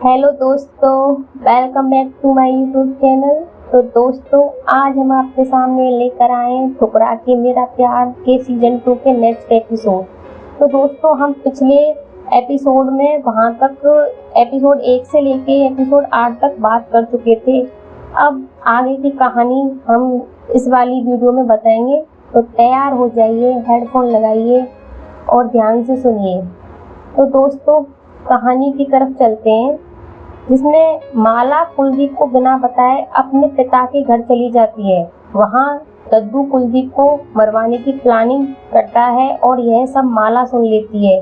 Hello दोस्तों, welcome back to my YouTube channel. तो दोस्तों, आज हम आपके सामने लेकर आए हैं ठुकरा के मेरा प्यार के सीजन 2 के नेक्स्ट एपिसोड। तो दोस्तों, हम पिछले एपिसोड में वहां तक एपिसोड 1 से लेके एपिसोड 8 तक बात कर चुके थे। अब आगे की कहानी हम इस वाली वीडियो में बताएंगे, तो तैयार हो जाइए, हेडफोन लगाइए और ध्यान से सुनिए। तो दोस्तों, कहानी की तरफ चलते हैं, जिसमें माला कुलदीप को बिना बताए अपने पिता के घर चली जाती है। वहाँ दद्दू कुलदीप को मरवाने की प्लानिंग करता है और यह सब माला सुन लेती है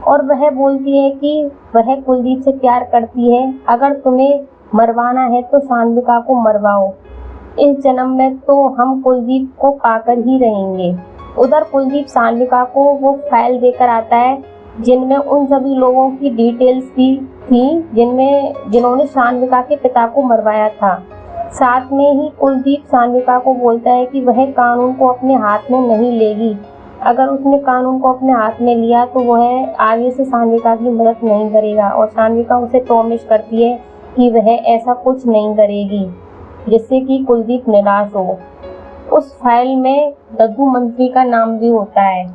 और वह बोलती है कि वह कुलदीप से प्यार करती है। अगर तुम्हें मरवाना है तो शान्विका को मरवाओ, इस जन्म में तो हम कुलदीप को पाकर ही रहेंगे। उधर कुलदीप शान्विका को वो फाइल देकर आता है जिनमें उन सभी लोगों की डिटेल्स भी थी जिन्होंने शान्विका के पिता को मरवाया था। साथ में ही कुलदीप शान्विका को बोलता है कि वह कानून को अपने हाथ में नहीं लेगी। अगर उसने कानून को अपने हाथ में लिया तो वह आगे से शान्विका की मदद नहीं करेगा, और शान्विका उसे प्रॉमिस करती है कि वह ऐसा कुछ नहीं करेगी जिससे कि कुलदीप निराश हो। उस फाइल में दद्दू मंत्री का नाम भी होता है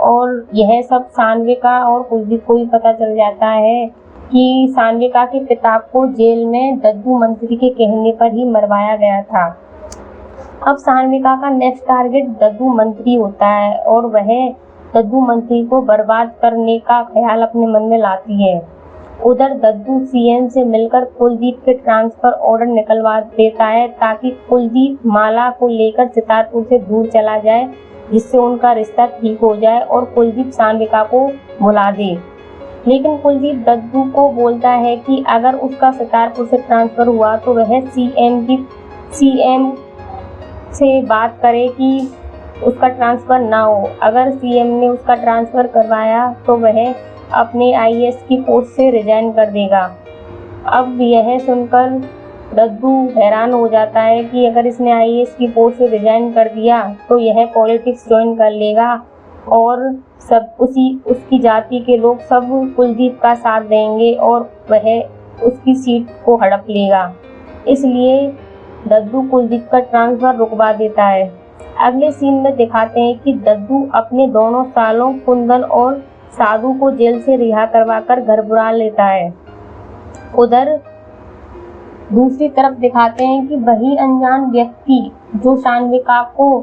और यह सब शान्विका और कुलदीप को भी पता चल जाता है कि शान्विका के पिता को जेल में दद्दू मंत्री के कहने पर ही मरवाया गया था। अब शान्विका का नेक्स्ट टारगेट दद्दू मंत्री होता है और वह दद्दू मंत्री को बर्बाद करने का ख्याल अपने मन में लाती है। उधर दद्दू सीएम से मिलकर कुलदीप के ट्रांसफर ऑर्डर निकलवा देता है ताकि कुलदीप माला को लेकर सितारपुर से दूर चला जाए, जिससे उनका रिश्ता ठीक हो जाए और कुलदीप शान्विका को भुला दे। लेकिन कुलदीप दद्दू को बोलता है कि अगर उसका सितारपुर से ट्रांसफर हुआ तो वह सीएम से बात करे कि उसका ट्रांसफर ना हो। अगर सीएम ने उसका ट्रांसफर करवाया तो वह अपने आईएएस की पोस्ट से रिजाइन कर देगा। अब यह सुनकर दद्दू हैरान हो जाता है कि अगर इसने आईएएस की पोस्ट से रिजाइन कर दिया तो यह पॉलिटिक्स ज्वाइन कर लेगा और सब उसकी जाति के लोग सब कुलदीप का साथ देंगे और वह उसकी सीट को हड़प लेगा। इसलिए दद्दू कुलदीप का ट्रांसफर रुकवा देता है। अगले सीन में दिखाते हैं कि दद्दू अपने दोनों सालों कुंदन और साधु को जेल से रिहा करवाकर घर बुला लेता है। उधर दूसरी तरफ दिखाते हैं कि वही अनजान व्यक्ति जो शान्विका को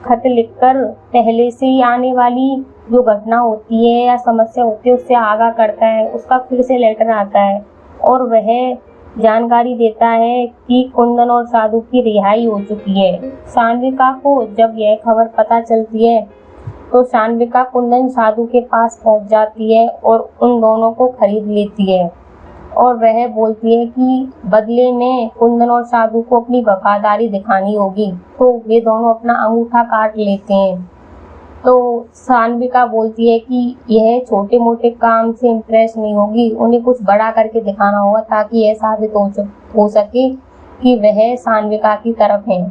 खत लिखकर पहले से ही आने वाली जो घटना होती है या समस्या होती है उससे आगाह करता है, उसका फिर से लेटर आता है और वह जानकारी देता है कि कुंदन और साधु की रिहाई हो चुकी है। शान्विका को जब यह खबर पता चलती है तो शान्विका कुंदन साधु के पास पहुंच जाती है और उन दोनों को खरीद लेती है और वह बोलती है कि बदले में कुंदन और साधु को अपनी वफादारी दिखानी होगी। तो वे दोनों अपना अंगूठा काट लेते हैं। तो शान्विका बोलती है कि यह छोटे मोटे काम से इम्प्रेस नहीं होगी, उन्हें कुछ बड़ा करके दिखाना होगा ताकि यह साबित हो सके कि वह शान्विका की तरफ है।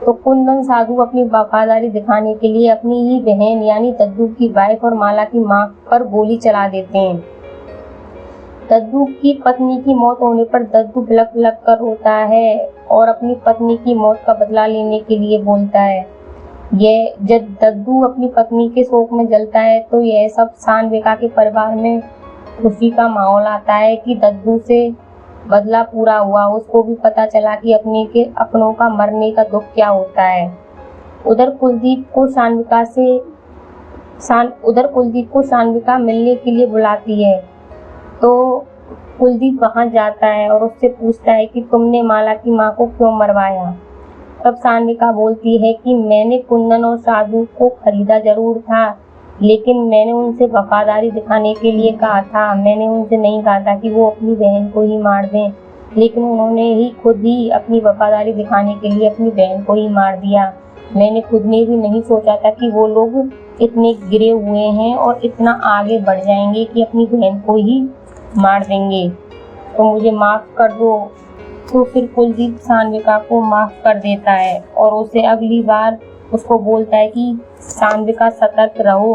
तो कुंदन साधु अपनी वफादारी दिखाने के लिए अपनी ही बहन यानी दद्दू की वाइफ और माला की मां पर गोली चला देते हैं। दद्दू की पत्नी की मौत होने पर दद्दू बिलख बिलख कर रोता है और अपनी पत्नी की मौत का बदला लेने के लिए बोलता है। यह जब दद्दू अपनी पत्नी के शोक में जलता है तो यह सब शान्विका के परिवार में खुशी का माहौल आता है कि दद्दू से बदला पूरा हुआ। उसको भी पता चला कि अपनों का मरने का दुख क्या होता है। उधर कुलदीप को शान्विका मिलने के लिए बुलाती है। तो कुलदीप वहां जाता है और उससे पूछता है कि तुमने माला की मां को क्यों मरवाया। तब शान्विका बोलती है कि मैंने कुंदन और साधु को खरीदा जरूर था, लेकिन मैंने उनसे वफादारी दिखाने के लिए कहा था। मैंने उनसे नहीं कहा था कि वो अपनी बहन को ही मार दें, लेकिन उन्होंने ही खुद ही अपनी वफादारी दिखाने के लिए अपनी बहन को ही मार दिया। मैंने खुद ने भी नहीं सोचा था कि वो लोग इतने गिरे हुए हैं और इतना आगे बढ़ जाएंगे कि अपनी बहन को ही मार देंगे, तो मुझे माफ कर दो। तो फिर कुलदीप शान्विका को माफ कर देता है और उसे अगली बार उसको बोलता है कि शान्विका सतर्क रहो,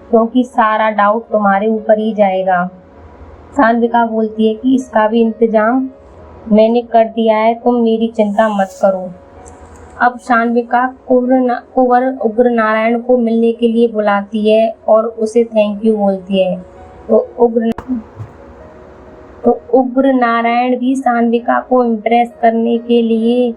क्योंकि सारा डाउट तुम्हारे ऊपर ही जाएगा। सान्विका बोलती है कि इसका भी इंतजाम मैंने कर दिया है, तुम मेरी चिंता मत करो। अब सान्विका कुंवर उग्र नारायण को मिलने के लिए बुलाती है और उसे थैंक यू बोलती है। तो उग्र नारायण भी सान्विका को इम्प्रेस करने के लिए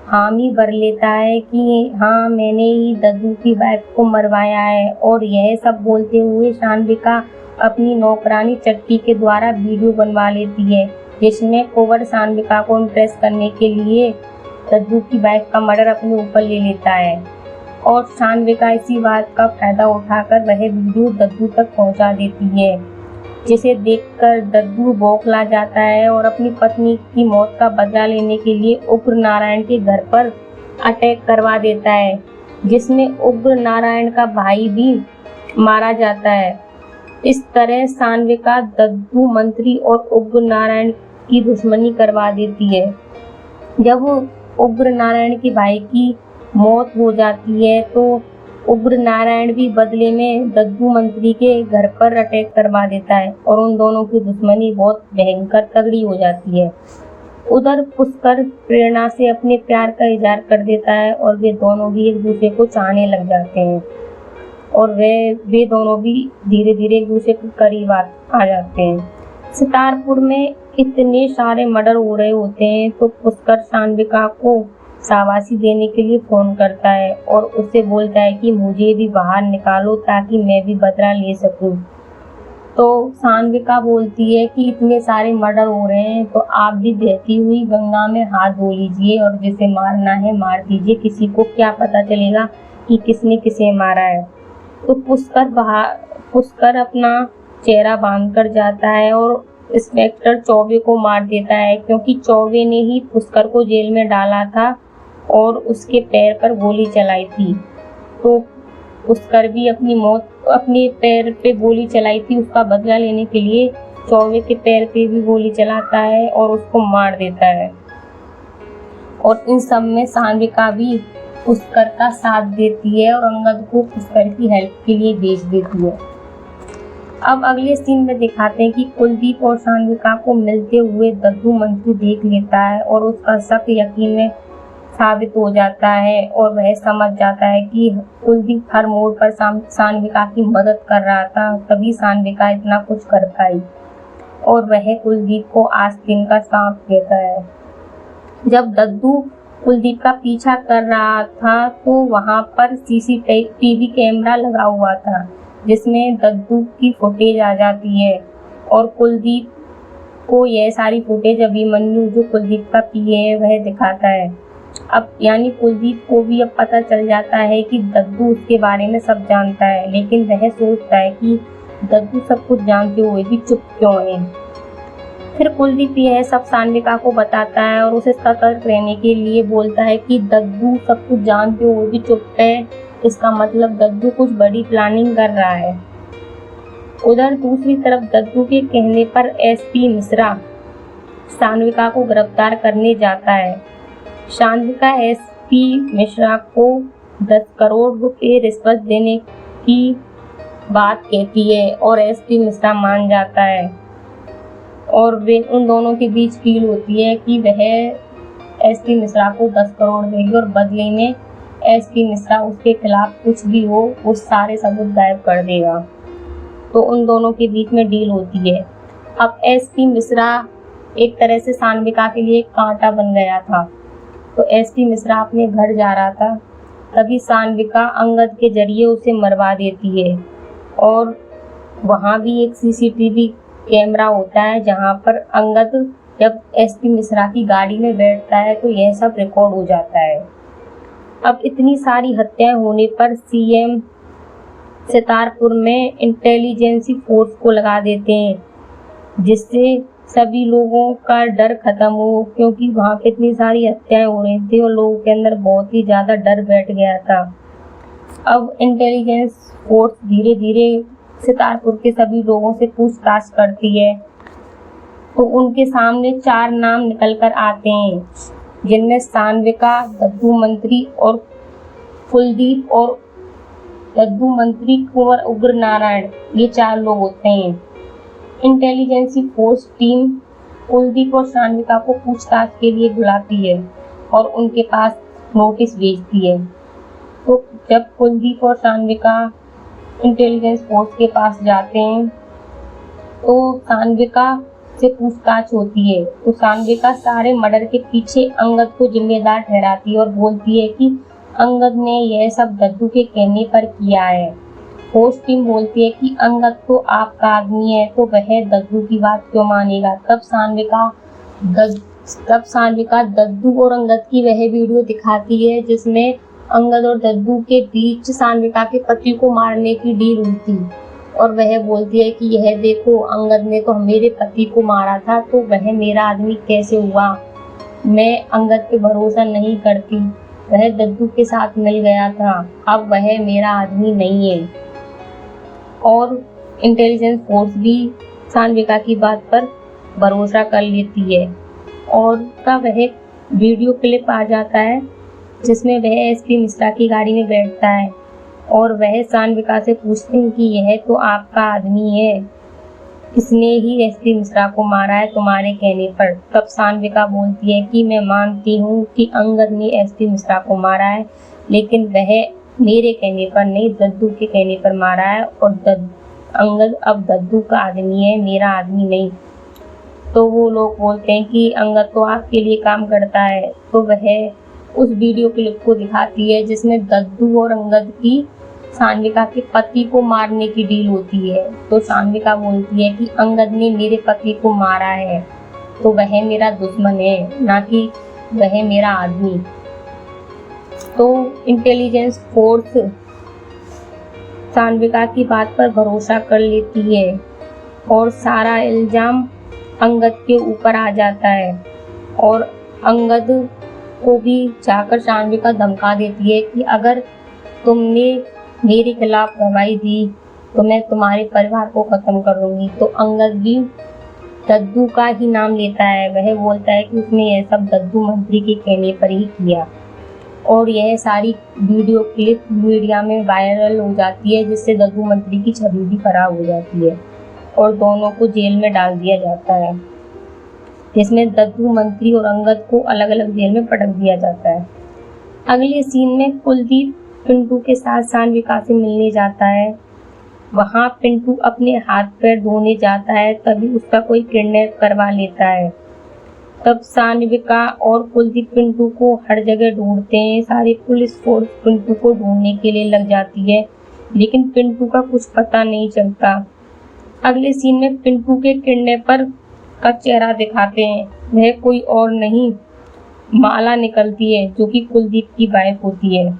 हामी भर लेता है कि हाँ, मैंने ही दद्दू की वाइफ को मरवाया है। और यह सब बोलते हुए सान्विका अपनी नौकरानी चट्टी के द्वारा वीडियो बनवा लेती है, जिसमें कुंवर सान्विका को इम्प्रेस करने के लिए दद्दू की वाइफ का मर्डर अपने ऊपर ले लेता है। और सान्विका इसी बात का फायदा उठाकर वह वीडियो दद्दू तक पहुंचा देती है, जिसे देखकर दद्दू बौखला जाता है और अपनी पत्नी की मौत का बदला लेने के लिए उग्र नारायण के घर पर अटैक करवा देता है, जिसमें उग्र नारायण का भाई भी मारा जाता है। इस तरह सान्विका दद्दू मंत्री और उग्र नारायण की दुश्मनी करवा देती है। जब उग्र नारायण के भाई की मौत हो जाती है तो उग्र नारायण भी बदले में दद्दू मंत्री के घर पर अटैक करवा देता है और उन दोनों की दुश्मनी बहुत भयंकर तगड़ी हो जाती है। उधर पुष्कर प्रेरणा से अपने प्यार का इजहार कर देता है और वे दोनों भी एक दूसरे को चाहने लग जाते हैं और वे दोनों भी धीरे धीरे एक दूसरे के करीब आ जाते हैं। सितारपुर में इतने सारे मर्डर हो रहे होते हैं तो पुष्कर सान्विका को शाबाशी देने के लिए फोन करता है और उससे बोलता है कि मुझे भी बाहर निकालो ताकि मैं भी बदला ले सकूं। तो सान्विका बोलती है कि इतने सारे मर्डर हो रहे हैं तो आप भी बहती हुई गंगा में हाथ धो लीजिए और जिसे मारना है मार दीजिए, किसी को क्या पता चलेगा कि किसने किसे मारा है। तो पुष्कर अपना चेहरा बांध कर जाता है और इंस्पेक्टर चौबे को मार देता है, क्योंकि चौबे ने ही पुष्कर को जेल में डाला था और उसके पैर पर गोली चलाई थी। तो पुष्कर भी अपने पैर पे गोली चलाई थी, उसका बदला लेने के लिए चौबे के पैर पे भी गोली चलाता है और उसको मार देता है। और इन सब में सान्विका भी पुष्कर का साथ देती है और अंगद को पुष्कर की हेल्प के लिए भेज देती है। अब अगले सीन में दिखाते हैं कि कुलदीप और सान्विका को मिलते हुए दद्दू मंत्री देख लेता है और उसका शक यकीन में साबित हो जाता है और वह समझ जाता है कि कुलदीप हर मोड़ पर सान्विका की मदद कर रहा था, तभी सान्विका इतना कुछ कर पाई और वह कुलदीप को आस्तीन का सांप कहता है। जब दद्दू कुलदीप का पीछा कर रहा था तो वहां पर सीसीटीवी कैमरा लगा हुआ था, जिसमें दद्दू की फुटेज आ जाती है और कुलदीप को यह सारी फुटेज अभिमन्यु जो कुलदीप का पीए है वह दिखाता है। अब यानी कुलदीप को भी अब पता चल जाता है कि दद्दू उसके बारे में सब जानता है, लेकिन वह सोचता है कि दद्दू सब कुछ जानते हुए भी चुप क्यों है। फिर कुलदीप यह सब सान्विका को बताता है और उसे सतर्क रहने के लिए बोलता है कि दद्दू सब कुछ जानते हुए भी चुप है, इसका मतलब दद्दू कुछ बड़ी प्लानिंग कर रहा है। उधर दूसरी तरफ दद्दू के कहने पर एसपी मिश्रा सान्विका को गिरफ्तार करने जाता है। सान्विका एसपी मिश्रा को 10 करोड़ रुपए रिश्वत देने की बात कहती है और एसपी मिश्रा मान जाता है और वे उन दोनों के बीच डील होती है कि वह एसपी मिश्रा को 10 करोड़ देगी और बदले में एसपी मिश्रा उसके खिलाफ कुछ भी हो वो सारे सबूत गायब कर देगा। तो उन दोनों के बीच में डील होती है। अब एसपी मिश्रा एक तरह से सान्विका के लिए एक कांटा बन गया था। तो एसपी मिश्रा अपने घर जा रहा था, तभी सान्विका अंगद के जरिए उसे मरवा देती है और वहाँ भी एक सीसीटीवी कैमरा होता है जहाँ पर अंगद जब एसपी मिश्रा की गाड़ी में बैठता है तो यह सब रिकॉर्ड हो जाता है। अब इतनी सारी हत्याएं होने पर सीएम सितारपुर में इंटेलिजेंसी फोर्स को लगा देते हैं, जिससे सभी लोगों का डर खत्म हो, क्योंकि वहाँ पे इतनी सारी हत्याएं हो रही थी और लोगों के अंदर बहुत ही ज़्यादा डर बैठ गया था। अब इंटेलिजेंस फोर्स धीरे धीरे सितारपुर के सभी लोगों से पूछताछ करती है तो उनके सामने 4 नाम निकल कर आते हैं, जिनमें सान्विका, दद्दू मंत्री और कुलदीप और दद्दू मंत्री कुंवर उग्र नारायण, ये 4 लोग होते हैं। इंटेलिजेंस फोर्स टीम कुलदीप और सान्विका को पूछताछ के लिए बुलाती है और उनके पास नोटिस भेजती है। तो जब कुलदीप और सान्विका इंटेलिजेंस फोर्स के पास जाते हैं तो सान्विका से पूछताछ होती है। तो सान्विका सारे मर्डर के पीछे अंगद को जिम्मेदार ठहराती है और बोलती है कि अंगद ने यह सब दद्दू के कहने पर किया है। फोर्स टीम बोलती है कि अंगद तो आपका आदमी है, तो वह दद्दू की बात क्यों मानेगा। तब सान्विका दद्दू और अंगद की वह वीडियो दिखाती है जिसमें अंगद और दद्दू के बीच सान्विका के पति को मारने की डील हुई थी और वह बोलती है कि यह देखो, अंगद ने तो मेरे पति को मारा था, तो वह मेरा आदमी कैसे हुआ। मैं अंगद पे भरोसा नहीं करती, वह दद्दू के साथ मिल गया था, अब वह मेरा आदमी नहीं है। और इंटेलिजेंस फोर्स भी सान्विका की बात पर भरोसा कर लेती है और का वह वीडियो क्लिप आ जाता है जिसमें वह एसपी मिश्रा की गाड़ी में बैठता है और वह सान्विका से पूछते हैं कि यह तो आपका आदमी है, इसने ही एसपी मिश्रा को मारा है तुम्हारे कहने पर। तब सान्विका बोलती है कि मैं मानती हूँ कि अंगद ने एसपी मिश्रा को मारा है, लेकिन वह मेरे कहने पर नहीं, दद्दू के कहने पर मारा है और अंगद अब दद्दू का आदमी है, मेरा आदमी नहीं। तो वो लोग बोलते हैं कि अंगद तो आपके लिए काम करता है। तो वह उस वीडियो क्लिप को दिखाती है जिसमें दद्दू और अंगद की सान्विका के पति को मारने की डील होती है। तो सान्विका बोलती है कि अंगद ने मेरे पति को मारा है, तो वह मेरा दुश्मन है, ना कि वह मेरा आदमी। तो इंटेलिजेंस फोर्स सान्विका की बात पर भरोसा कर लेती है और सारा इल्जाम अंगद के ऊपर आ जाता है और अंगद को भी जाकर सान्विका धमका देती है कि अगर तुमने मेरे खिलाफ गवाही दी तो मैं तुम्हारे परिवार को खत्म कर दूंगी। तो अंगद भी दद्दू का ही नाम लेता है, वह बोलता है कि उसने यह सब दद्दू मंत्री के कहने पर ही किया और यह सारी वीडियो क्लिप मीडिया में वायरल हो जाती है जिससे दद्दू मंत्री की छवि भी खराब हो जाती है और दोनों को जेल में डाल दिया जाता है, जिसमें दद्दू मंत्री और अंगद को अलग अलग जेल में पटक दिया जाता है। अगले सीन में कुलदीप पिंटू के साथ सान्विका से मिलने जाता है। वहाँ पिंटू अपने हाथ पैर धोने जाता है, तभी उसका कोई किडनैप करवा लेता है। तब सान्विका और कुलदीप पिंटू को हर जगह ढूंढते हैं। सारी पुलिस फोर्स पिंटू को ढूंढने के लिए लग जाती है, लेकिन पिंटू का कुछ पता नहीं चलता। अगले सीन में पिंटू के किडनैपर का चेहरा दिखाते हैं। वह कोई और नहीं, माला निकलती है जो कि कुलदीप की वाइफ होती है।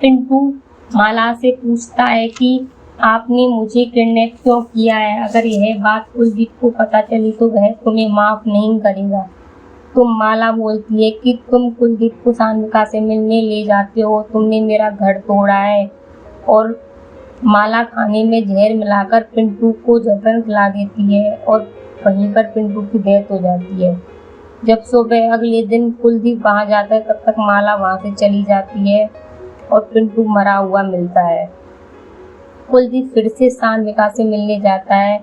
पिंटू माला से पूछता है कि आपने मुझे किडनैप क्यों किया है, अगर यह बात कुलदीप को पता चली तो वह तुम्हें माफ नहीं करेगा। तो माला बोलती है कि तुम कुलदीप को सान्विका से मिलने ले जाते हो, तुमने मेरा घर तोड़ा है। और माला खाने में जहर मिलाकर पिंटू को जबरन खिला देती है और वहीं पर पिंटू की डेथ हो जाती है। जब सुबह अगले दिन कुलदीप वहां जाता है तब तक माला वहां से चली जाती है और पिंटू मरा हुआ मिलता है। कुलदीप फिर से सान्विका से मिलने जाता है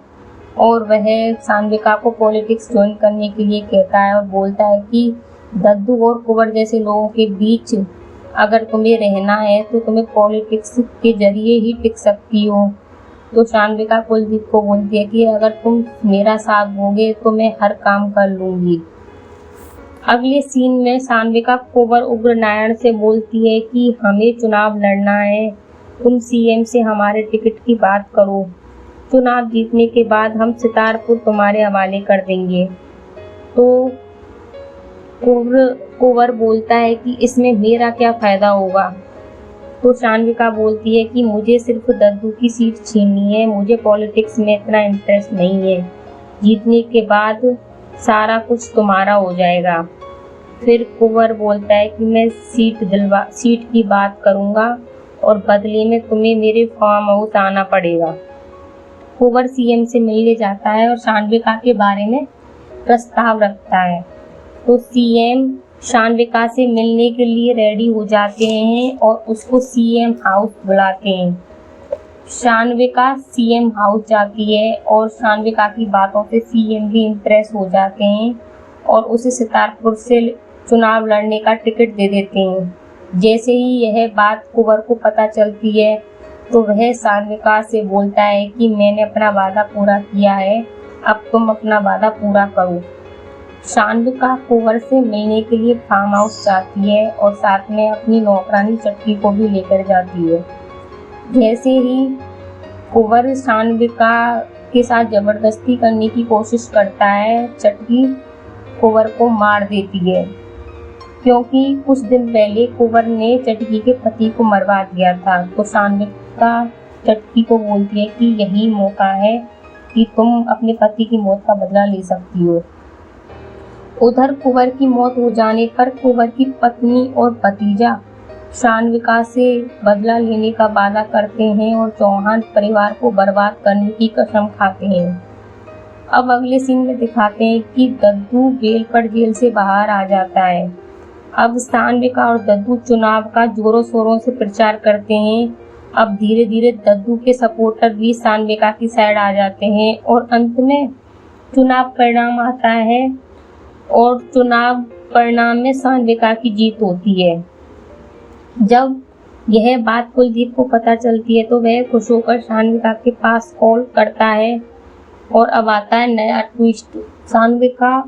और वह सान्विका को पॉलिटिक्स ज्वाइन करने के लिए कहता है और बोलता है कि दद्दू और कुंवर जैसे लोगों के बीच अगर तुम्हें रहना है तो तुम्हें पॉलिटिक्स के जरिए ही टिक सकती हो। तो सान्विका कुलदीप को बोलती है कि अगर तुम मेरा साथ दोगे तो मैं हर काम कर लूंगी। अगले सीन में सान्विका कुंवर उग्र नारायण से बोलती है कि हमें चुनाव लड़ना है, तुम सीएम से हमारे टिकट की बात करो, चुनाव जीतने के बाद हम सितारपुर तुम्हारे हवाले कर देंगे। तो कुंवर बोलता है कि इसमें मेरा क्या फायदा होगा। तो सान्विका बोलती है कि मुझे सिर्फ दद्दू की सीट छीननी है, मुझे पॉलिटिक्स में इतना इंटरेस्ट नहीं है, जीतने के बाद सारा कुछ तुम्हारा हो जाएगा। फिर कुंवर बोलता है कि मैं सीट की बात करूंगा और बदले में तुम्हें मेरे फार्म हाउस आना पड़ेगा। कुंवर सीएम से मिलने जाता है और सान्विका के बारे में प्रस्ताव रखता है। तो सीएम सान्विका से मिलने के लिए रेडी हो जाते हैं और उसको सीएम हाउस बुलाते हैं। शान्विका सीएम हाउस जाती है और शान्विका की बातों से सीएम भी इम्प्रेस हो जाते हैं और उसे सितारपुर से चुनाव लड़ने का टिकट दे देते हैं। जैसे ही यह बात कुंवर को पता चलती है तो वह शान्विका से बोलता है कि मैंने अपना वादा पूरा किया है, अब तुम अपना वादा पूरा करो। शान्विका कुंवर से मिलने के लिए फार्म हाउस जाती है और साथ में अपनी नौकरानी चटकी को भी लेकर जाती है। जैसे ही कुंवर शान्विका के साथ जबरदस्ती करने की कोशिश करता है, चटकी कुंवर को मार देती है, क्योंकि कुछ दिन पहले कुंवर ने चटकी के पति को मरवा दिया था। तो शान्विका चटकी को बोलती है कि यही मौका है कि तुम अपने पति की मौत का बदला ले सकती हो। उधर कुंवर की मौत हो जाने पर कुंवर की पत्नी और भतीजा शान्विका से बदला लेने का वादा करते हैं और चौहान परिवार को बर्बाद करने की कसम खाते हैं। अब अगले सीन में दिखाते हैं कि दद्दू बेल पर जेल से बाहर आ जाता है। अब शान्विका और दद्दू चुनाव का जोरों शोरों से प्रचार करते हैं। अब धीरे धीरे दद्दू के सपोर्टर भी शान्विका की साइड आ जाते हैं और अंत में चुनाव परिणाम आता है और चुनाव परिणाम में शान्विका की जीत होती है। जब यह बात कुलदीप को पता चलती है तो वह खुश होकर शान्विका के पास कॉल करता है और अब आता है नया ट्विस्ट। शान्विका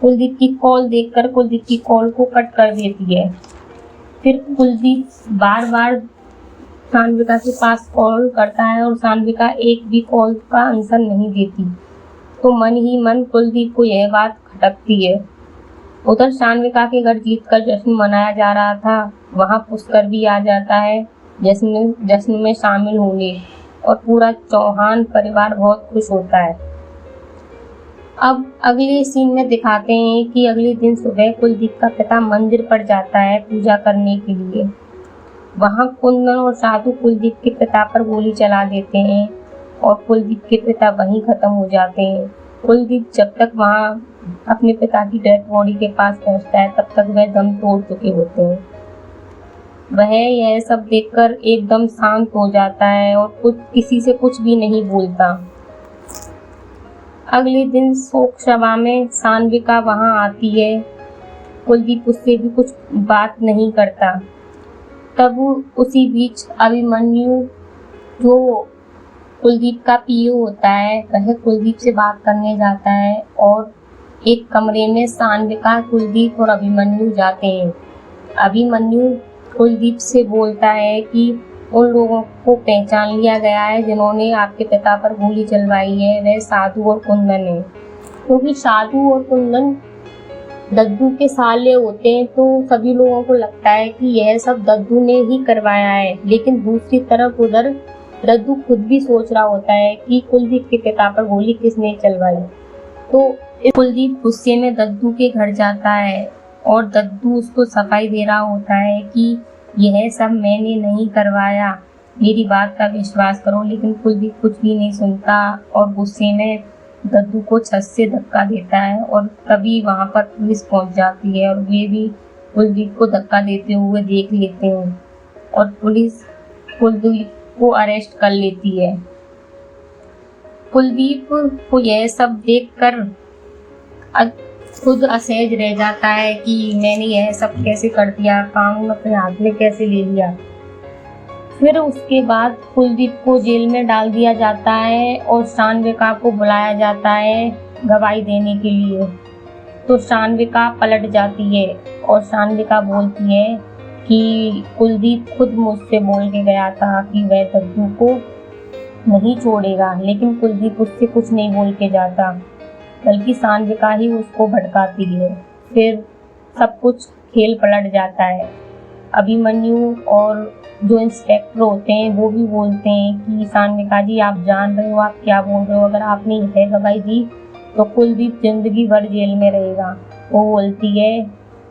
कुलदीप की कॉल देखकर कुलदीप की कॉल को कट कर देती है। फिर कुलदीप बार बार शान्विका के पास कॉल करता है और शान्विका एक भी कॉल का आंसर नहीं देती। तो मन ही मन कुलदीप को यह बात खटकती है। उधर शान्विका के घर जीत का जश्न मनाया जा रहा था, वहाँ पुष्कर भी आ जाता है जश्न में शामिल होने और पूरा चौहान परिवार बहुत खुश होता है। अब अगले सीन में दिखाते हैं कि अगले दिन सुबह कुलदीप का पिता मंदिर पर जाता है पूजा करने के लिए। वहाँ कुंदन और साधु कुलदीप के पिता पर गोली चला देते हैं और कुलदीप के पिता वहीं खत्म हो जाते हैं। कुलदीप जब तक वहाँ अपने पिता की डेड बॉडी के पास पहुँचता है तब तक वह दम तोड़ चुके होते हैं। वह यह सब देखकर एकदम शांत हो जाता है और किसी से कुछ भी नहीं बोलता। अगले दिन शोक सभा में शान्विका वहाँ आती है। कुलदीप उससे भी कुछ बात नहीं करता। तब उसी बीच अभिमन्यु जो कुलदीप का पीओ होता है वह कुलदीप से बात करने जाता है और एक कमरे में शान्विका, कुलदीप और अभिमन्यु जाते हैं। अभिमन्यु कुलदीप से बोलता है कि उन लोगों को पहचान लिया गया है जिन्होंने आपके पिता पर गोली चलवाई है, वह साधु और कुंदन है। क्योंकि साधु और कुंदन दद्दू के साले होते हैं तो सभी लोगों को लगता है कि यह सब दद्दू ने ही करवाया है। लेकिन दूसरी तरफ उधर दद्दू खुद भी सोच रहा होता है कि कुलदीप के पिता पर गोली किसने चलवाई। तो कुलदीप गुस्से में दद्दू के घर जाता है और दद्दू उसको सफाई दे रहा होता है कि यह सब मैंने नहीं करवाया, मेरी बात का विश्वास करो। लेकिन कुलदीप कुछ भी नहीं सुनता और गुस्से में दद्दू को छत से धक्का देता है और तभी वहां पर पुलिस पहुंच जाती है और वे भी कुलदीप को धक्का देते हुए देख लेते हैं और पुलिस कुलदीप को अरेस्ट कर लेती है। कुलदीप को यह सब देखकर खुद असहज रह जाता है कि मैंने यह सब कैसे कर दिया, कानून अपने हाथ में कैसे ले लिया। फिर उसके बाद कुलदीप को जेल में डाल दिया जाता है और शान्विका को बुलाया जाता है गवाही देने के लिए। तो शान्विका पलट जाती है और शान्विका बोलती है कि कुलदीप खुद मुझसे बोल के गया था कि वह दद्दू को नहीं छोड़ेगा, लेकिन कुलदीप उससे कुछ नहीं बोल के जाता, बल्कि शान्विका ही उसको भड़काती है। फिर सब कुछ खेल पलट जाता है। अभिमन्यु और जो इंस्पेक्टर होते हैं वो भी बोलते हैं कि शान्विका जी आप जान रहे हो आप क्या बोल रहे हो, अगर आपने यह गवाही दी तो कुलदीप जिंदगी भर जेल में रहेगा। वो बोलती है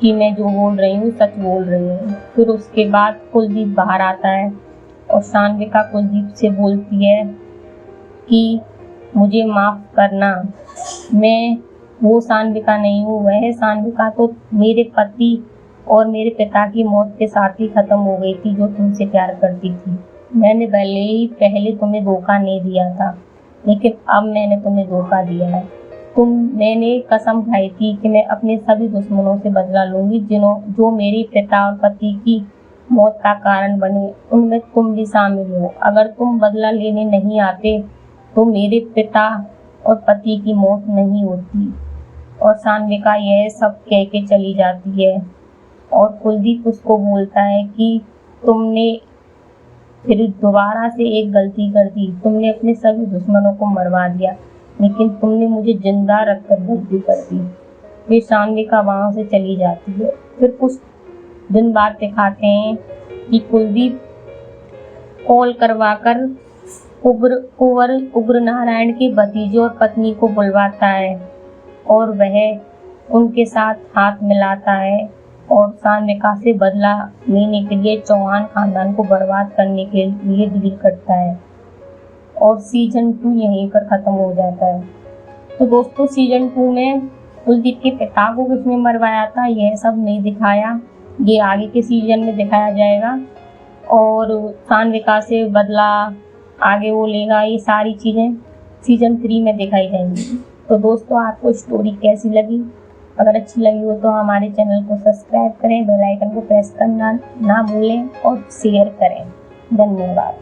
कि मैं जो बोल रही हूँ सच बोल रही हूँ। फिर उसके बाद कुलदीप बाहर आता है और शान्विका कुलदीप से बोलती है कि मुझे माफ़ करना, मैं वो शान्विका नहीं हूँ, वह शान्विका तो मेरे पति और मेरे पिता की मौत के साथ ही खत्म हो गई थी जो तुमसे प्यार करती थी। मैंने भले ही पहले तुम्हें धोखा नहीं दिया था, लेकिन अब मैंने तुम्हें धोखा दिया है। मैंने कसम खाई थी कि मैं अपने सभी दुश्मनों से बदला लूंगी जो मेरे पिता और पति की मौत का कारण बने। उनमें तुम भी शामिल हो। अगर तुम बदला लेने नहीं आते तो मेरे पिता और पति की मौत नहीं होती। और सान्विका यह सब कह के चली जाती है और कुलदीप उसको बोलता है कि तुमने फिर दोबारा से एक गलती कर दी। तुमने अपने सभी दुश्मनों को मरवा दिया, लेकिन तुमने मुझे जिंदा रखकर गलती कर दी। फिर सान्विका वहां से चली जाती है। फिर कुछ दिन बाद दिखाते हैं कि कुलदीप कॉल करवाकर उग्र नारायण के भतीजे और पत्नी को बुलवाता है और वह उनके साथ हाथ मिलाता है और सान्विका से बदला लेने के लिए चौहान खानदान को बर्बाद करने के लिए डील करता है। और सीजन 2 यहीं पर खत्म हो जाता है। तो दोस्तों, सीजन 2 में कुलदीप के पिता को किसने मरवाया था यह सब नहीं दिखाया, ये आगे के सीजन में दिखाया जाएगा। और सान्विका से बदला आगे वो लेगा, ये सारी चीजें सीजन 3 में दिखाई जाएंगी। तो दोस्तों, आपको स्टोरी कैसी लगी? अगर अच्छी लगी हो तो हमारे चैनल को सब्सक्राइब करें, बेल आइकन को प्रेस करना ना भूलें और शेयर करें। धन्यवाद।